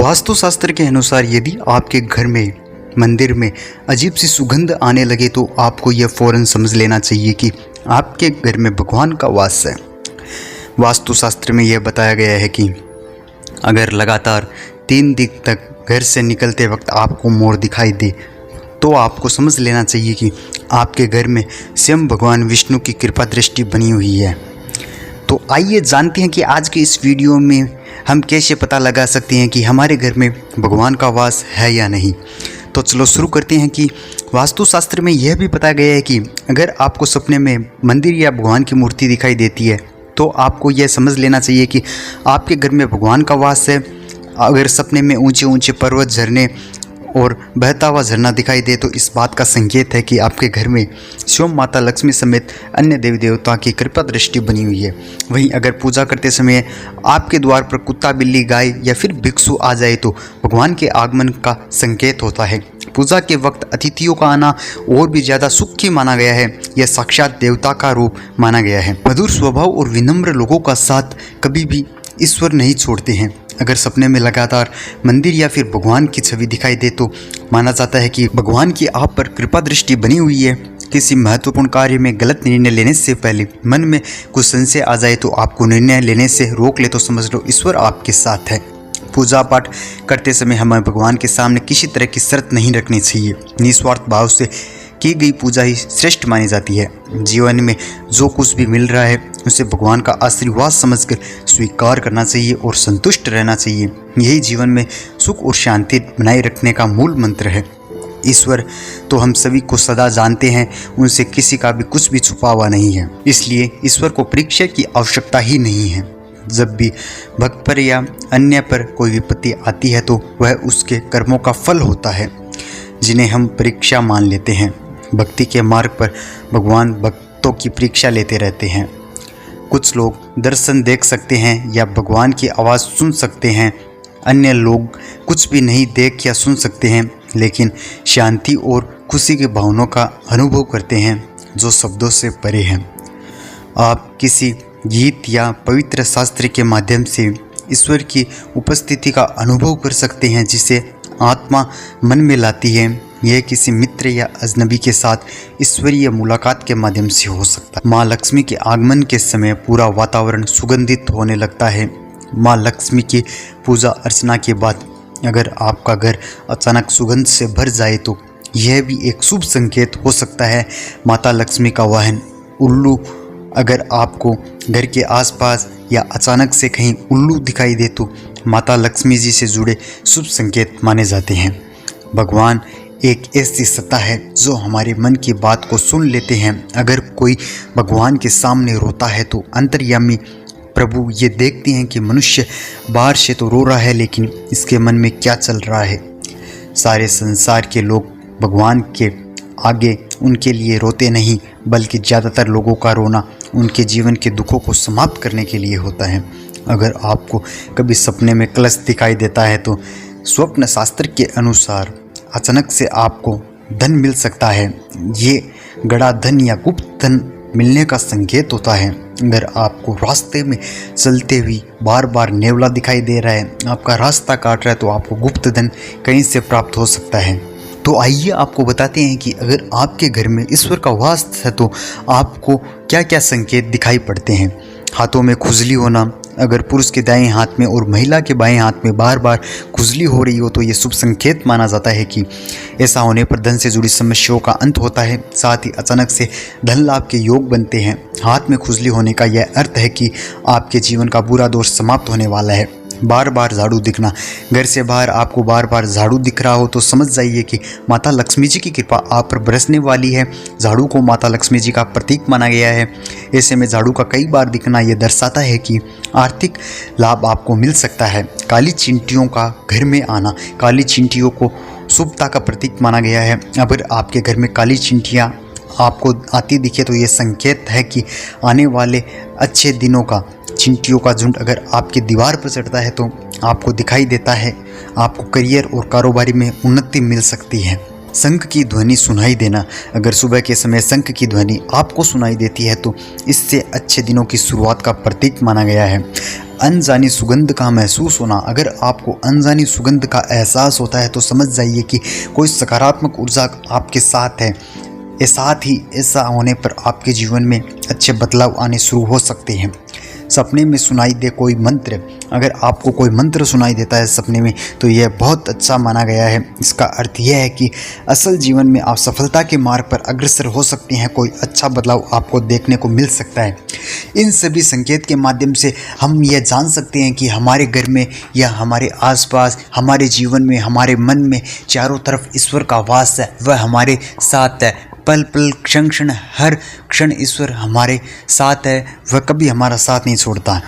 वास्तुशास्त्र के अनुसार यदि आपके घर में मंदिर में अजीब सी सुगंध आने लगे तो आपको यह फौरन समझ लेना चाहिए कि आपके घर में भगवान का वास है। वास्तुशास्त्र में यह बताया गया है कि अगर लगातार 3 दिन तक घर से निकलते वक्त आपको मोर दिखाई दे तो आपको समझ लेना चाहिए कि आपके घर में स्वयं भगवान विष्णु की कृपा दृष्टि बनी हुई है। तो आइए जानते हैं कि आज के इस वीडियो में हम कैसे पता लगा सकते हैं कि हमारे घर में भगवान का वास है या नहीं। तो चलो शुरू करते हैं कि वास्तुशास्त्र में यह भी बताया गया है कि अगर आपको सपने में मंदिर या भगवान की मूर्ति दिखाई देती है तो आपको यह समझ लेना चाहिए कि आपके घर में भगवान का वास है। अगर सपने में ऊंचे ऊंचे पर्वत, झरने और बहता हुआ झरना दिखाई दे तो इस बात का संकेत है कि आपके घर में स्वयं माता लक्ष्मी समेत अन्य देवी देवता की कृपा दृष्टि बनी हुई है। वहीं अगर पूजा करते समय आपके द्वार पर कुत्ता, बिल्ली, गाय या फिर भिक्षु आ जाए तो भगवान के आगमन का संकेत होता है। पूजा के वक्त अतिथियों का आना और भी ज़्यादा सुखी माना गया है। यह साक्षात देवता का रूप माना गया है। मधुर स्वभाव और विनम्र लोगों का साथ कभी भी ईश्वर नहीं छोड़ते हैं। अगर सपने में लगातार मंदिर या फिर भगवान की छवि दिखाई दे तो माना जाता है कि भगवान की आप पर कृपा दृष्टि बनी हुई है। किसी महत्वपूर्ण कार्य में गलत निर्णय लेने से पहले मन में कुछ संशय आ जाए तो आपको निर्णय लेने से रोक ले तो समझ लो ईश्वर आपके साथ है। पूजा पाठ करते समय हमें भगवान के सामने किसी तरह की शर्त नहीं रखनी चाहिए। निस्वार्थ भाव से की गई पूजा ही श्रेष्ठ मानी जाती है। जीवन में जो कुछ भी मिल रहा है उसे भगवान का आशीर्वाद समझकर स्वीकार करना चाहिए और संतुष्ट रहना चाहिए। यही जीवन में सुख और शांति बनाए रखने का मूल मंत्र है। ईश्वर तो हम सभी को सदा जानते हैं, उनसे किसी का भी कुछ भी छुपा हुआ नहीं है। इसलिए ईश्वर को परीक्षा की आवश्यकता ही नहीं है। जब भी भक्त पर या अन्य पर कोई विपत्ति आती है तो वह उसके कर्मों का फल होता है जिन्हें हम परीक्षा मान लेते हैं। भक्ति के मार्ग पर भगवान भक्तों की परीक्षा लेते रहते हैं। कुछ लोग दर्शन देख सकते हैं या भगवान की आवाज़ सुन सकते हैं, अन्य लोग कुछ भी नहीं देख या सुन सकते हैं लेकिन शांति और खुशी की भावनाओं का अनुभव करते हैं जो शब्दों से परे हैं। आप किसी गीत या पवित्र शास्त्र के माध्यम से ईश्वर की उपस्थिति का अनुभव कर सकते हैं जिसे आत्मा मन में लाती है। यह किसी मित्र या अजनबी के साथ ईश्वरीय मुलाकात के माध्यम से हो सकता है। माँ लक्ष्मी के आगमन के समय पूरा वातावरण सुगंधित होने लगता है। माँ लक्ष्मी की पूजा अर्चना के बाद अगर आपका घर अचानक सुगंध से भर जाए तो यह भी एक शुभ संकेत हो सकता है। माता लक्ष्मी का वाहन उल्लू अगर आपको घर के आसपास या अचानक से कहीं उल्लू दिखाई दे तो माता लक्ष्मी जी से जुड़े शुभ संकेत माने जाते हैं। भगवान एक ऐसी सत्ता है जो हमारे मन की बात को सुन लेते हैं। अगर कोई भगवान के सामने रोता है तो अंतर्यामी प्रभु ये देखते हैं कि मनुष्य बाहर से तो रो रहा है लेकिन इसके मन में क्या चल रहा है। सारे संसार के लोग भगवान के आगे उनके लिए रोते नहीं बल्कि ज़्यादातर लोगों का रोना उनके जीवन के दुखों को समाप्त करने के लिए होता है। अगर आपको कभी सपने में कलश दिखाई देता है तो स्वप्न शास्त्र के अनुसार अचानक से आपको धन मिल सकता है। ये गड़ा धन या गुप्त धन मिलने का संकेत होता है। अगर आपको रास्ते में चलते हुए बार बार नेवला दिखाई दे रहा है, आपका रास्ता काट रहा है तो आपको गुप्त धन कहीं से प्राप्त हो सकता है। तो आइए आपको बताते हैं कि अगर आपके घर में ईश्वर का वास है तो आपको क्या क्या संकेत दिखाई पड़ते हैं। हाथों में खुजली होना, अगर पुरुष के दाएं हाथ में और महिला के बाएं हाथ में बार बार खुजली हो रही हो तो ये शुभ संकेत माना जाता है कि ऐसा होने पर धन से जुड़ी समस्याओं का अंत होता है। साथ ही अचानक से धन लाभ के योग बनते हैं। हाथ में खुजली होने का यह अर्थ है कि आपके जीवन का बुरा दौर समाप्त होने वाला है। बार बार झाड़ू दिखना, घर से बाहर आपको बार बार झाड़ू दिख रहा हो तो समझ जाइए कि माता लक्ष्मी जी की कृपा आप पर बरसने वाली है। झाड़ू को माता लक्ष्मी जी का प्रतीक माना गया है। ऐसे में झाड़ू का कई बार दिखना यह दर्शाता है कि आर्थिक लाभ आपको मिल सकता है। काली चींटियों का घर में आना, काली चींटियों को शुभता का प्रतीक माना गया है। अगर आपके घर में काली चींटियाँ आपको आती दिखे तो ये संकेत है कि आने वाले अच्छे दिनों का चींटियों का झुंड अगर आपकी दीवार पर चढ़ता है तो आपको दिखाई देता है आपको करियर और कारोबारी में उन्नति मिल सकती है। शंख की ध्वनि सुनाई देना। अगर सुबह के समय शंख की ध्वनि आपको सुनाई देती है तो इससे अच्छे दिनों की शुरुआत का प्रतीक माना गया है। अनजानी सुगंध का महसूस होना। अगर आपको अनजानी सुगंध का एहसास होता है तो समझ जाइए कि कोई सकारात्मक ऊर्जा आपके साथ है। साथ ही ऐसा होने पर आपके जीवन में अच्छे बदलाव आने शुरू हो सकते हैं। सपने में सुनाई दे कोई मंत्र। अगर आपको कोई मंत्र सुनाई देता है सपने में तो यह बहुत अच्छा माना गया है। इसका अर्थ यह है कि असल जीवन में आप सफलता के मार्ग पर अग्रसर हो सकते हैं। कोई अच्छा बदलाव आपको देखने को मिल सकता है। इन सभी संकेत के माध्यम से हम यह जान सकते हैं कि हमारे घर में या हमारे आसपास, हमारे जीवन में, हमारे मन में चारों तरफ ईश्वर का वास है। वह हमारे साथ है। पल पल, क्षण क्षण, हर क्षण ईश्वर हमारे साथ है। वह कभी हमारा साथ नहीं छोड़ता।